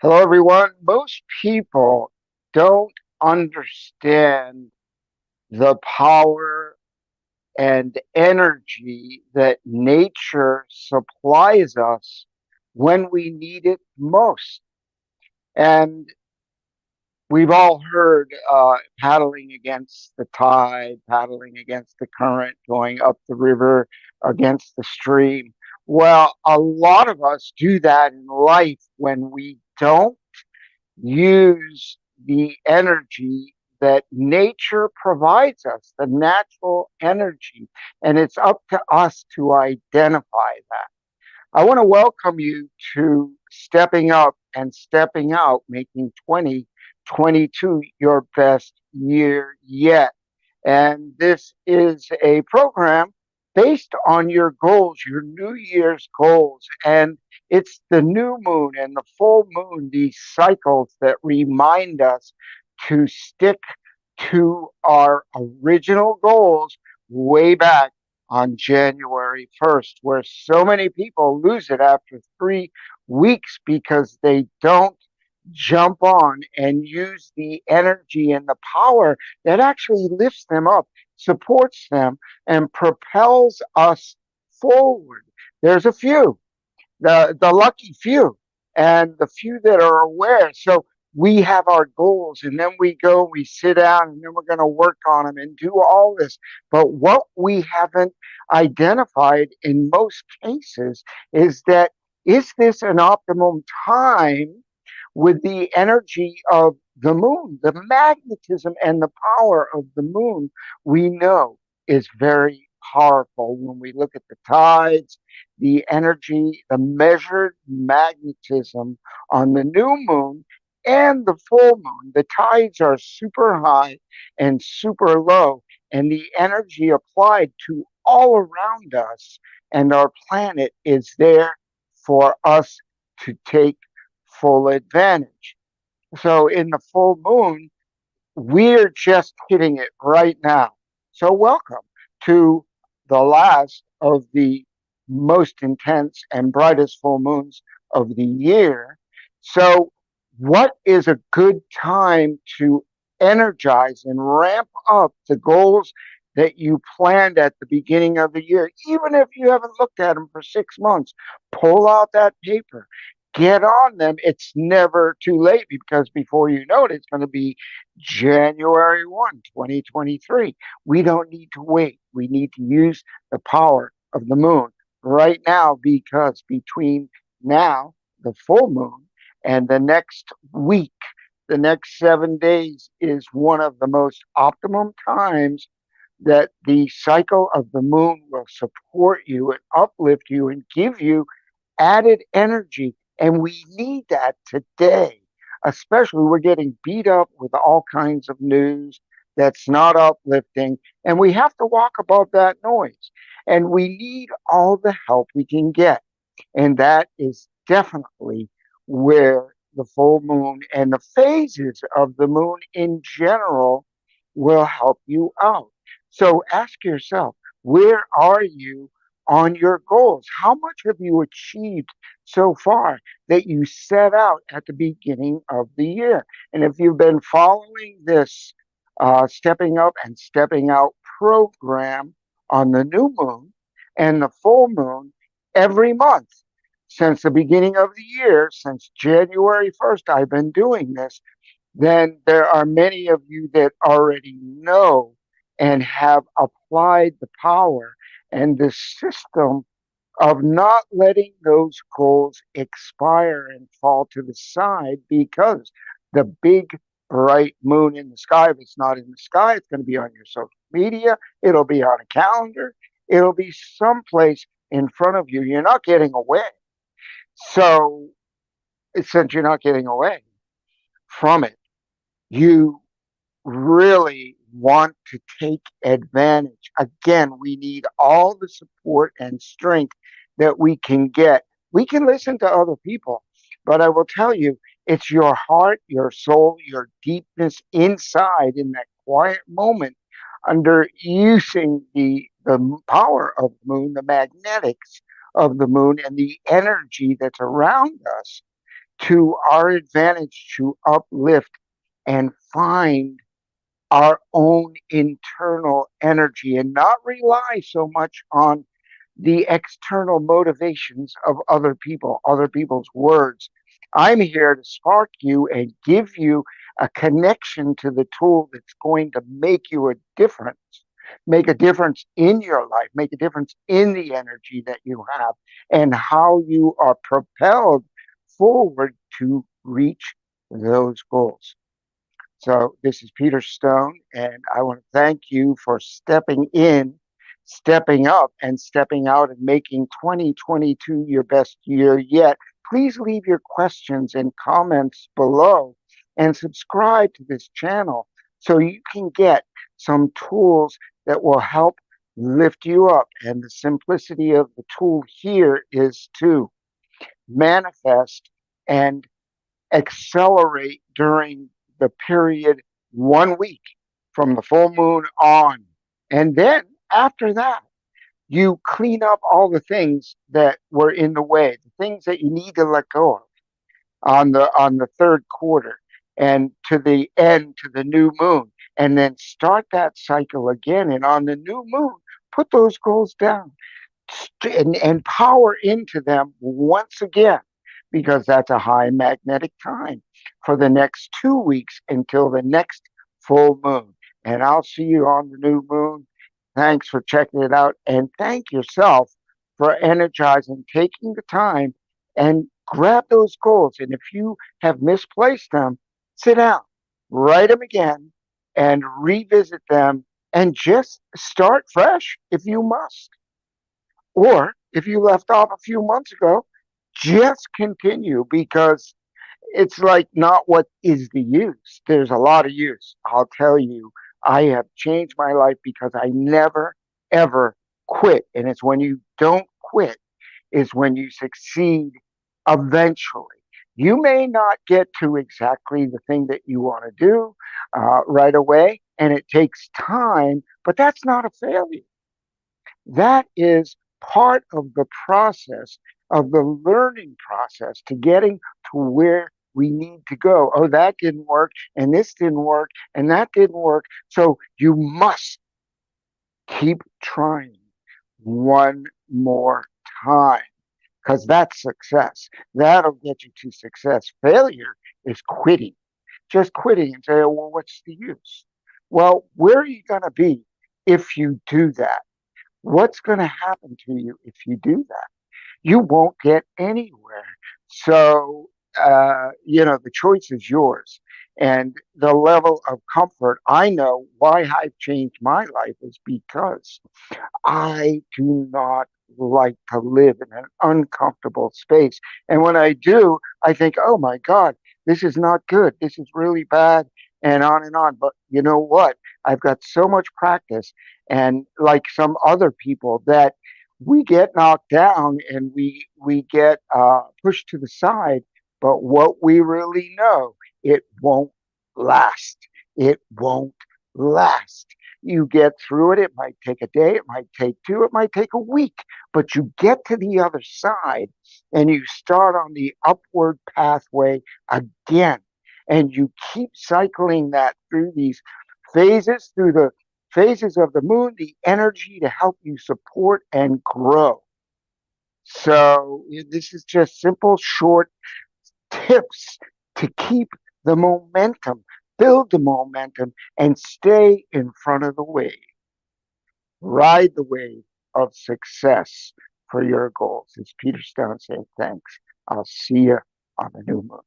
Hello, everyone. Most people don't understand the power and energy that nature supplies us when we need it most. And we've all heard paddling against the tide, paddling against the current, going up the river against the stream. Well, a lot of us do that in life when we don't use the energy that nature provides us, the natural energy, and it's up to us to identify that. I want to welcome you to Stepping Up and Stepping Out, making 2022 your best year yet. And this is a program based on your goals, your New Year's goals. And it's the new moon and the full moon, these cycles that remind us to stick to our original goals way back on January 1st, where so many people lose it after 3 weeks because they don't jump on and use the energy and the power that actually lifts them up, supports them, and propels us forward. There's a few, the lucky few, and the few that are aware. So we have our goals, and then we go, we sit down, and then we're going to work on them and do all this. But what we haven't identified in most cases is that, is this an optimum time with the energy of the moon? The magnetism and the power of the moon, we know, is very powerful when we look at the tides, the energy, the measured magnetism on the new moon and the full moon. The tides are super high and super low, and the energy applied to all around us and our planet is there for us to take full advantage. So in the full moon, we're just hitting it right now. So welcome to the last of the most intense and brightest full moons of the year. So what is a good time to energize and ramp up the goals that you planned at the beginning of the year? Even if you haven't looked at them for 6 months, pull out that paper, get on them. It's never too late, because before you know it, it's going to be January 1, 2023. We don't need to wait. We need to use the power of the moon right now, because between now, the full moon, and the next week, the next 7 days, is one of the most optimum times that the cycle of the moon will support you and uplift you and give you added energy. And we need that today. Especially, we're getting beat up with all kinds of news that's not uplifting. And we have to walk above that noise. And we need all the help we can get. And that is definitely where the full moon and the phases of the moon in general will help you out. So ask yourself, where are you on your goals? How much have you achieved so far that you set out at the beginning of the year? And if you've been following this Stepping Up and Stepping Out program on the new moon and the full moon every month since the beginning of the year, since January 1st, I've been doing this, then there are many of you that already know and have applied the power and the system of not letting those goals expire and fall to the side, because the big bright moon in the sky, if it's not in the sky, it's going to be on your social media, it'll be on a calendar, it'll be someplace in front of you. You're not getting away. So, since you're not getting away from it, you really want to take advantage. Again, we need all the support and strength that we can get. We can listen to other people, but I will tell you, it's your heart, your soul, your deepness inside in that quiet moment, under using the power of the moon, the magnetics of the moon, and the energy that's around us, to our advantage to uplift and find our own internal energy and not rely so much on the external motivations of other people, other people's words. I'm here to spark you and give you a connection to the tool that's going to make you a difference, make a difference in your life, make a difference in the energy that you have, and how you are propelled forward to reach those goals. So this is Peter Stone, and I want to thank you for stepping in, stepping up, and stepping out and making 2022 your best year yet. Please leave your questions and comments below and subscribe to this channel so you can get some tools that will help lift you up. And the simplicity of the tool here is to manifest and accelerate during the period 1 week from the full moon on. And then after that, you clean up all the things that were in the way, the things that you need to let go of on the third quarter and to the end to the new moon, and then start that cycle again. And on the new moon, put those goals down and power into them once again, because that's a high magnetic time for the next 2 weeks until the next full moon. And I'll see you on the new moon. Thanks for checking it out. And thank yourself for energizing, taking the time and grab those goals. And if you have misplaced them, sit down, write them again, and revisit them and just start fresh if you must. Or if you left off a few months ago, just continue, because it's like not what is the use. There's a lot of use. I'll tell you, I have changed my life because I never, ever quit. And it's when you don't quit is when you succeed eventually. You may not get to exactly the thing that you want to do right away, and it takes time, but that's not a failure. That is part of the process, of the learning process to getting to where we need to go. Oh, that didn't work, and this didn't work, and that didn't work. So you must keep trying one more time, because that's success. That'll get you to success. Failure is quitting, just quitting and say, oh, well, what's the use? Well, where are you going to be if you do that? What's going to happen to you if you do that? You won't get anywhere. So, the choice is yours. And the level of comfort, I know why I've changed my life is because I do not like to live in an uncomfortable space. And when I do, I think, oh my God, this is not good. This is really bad, and on and on. But you know what? I've got so much practice. And like some other people, that we get knocked down and we get pushed to the side. But what we really know, it won't last. It won't last. You get through it. It might take a day, it might take two, it might take a week, but you get to the other side and you start on the upward pathway again. And you keep cycling that through these phases, through the phases of the moon, the energy to help you support and grow. So, this is just simple, short tips to keep the momentum, build the momentum, and stay in front of the wave. Ride the wave of success for your goals. It's Peter Stone saying thanks. I'll see you on the new moon.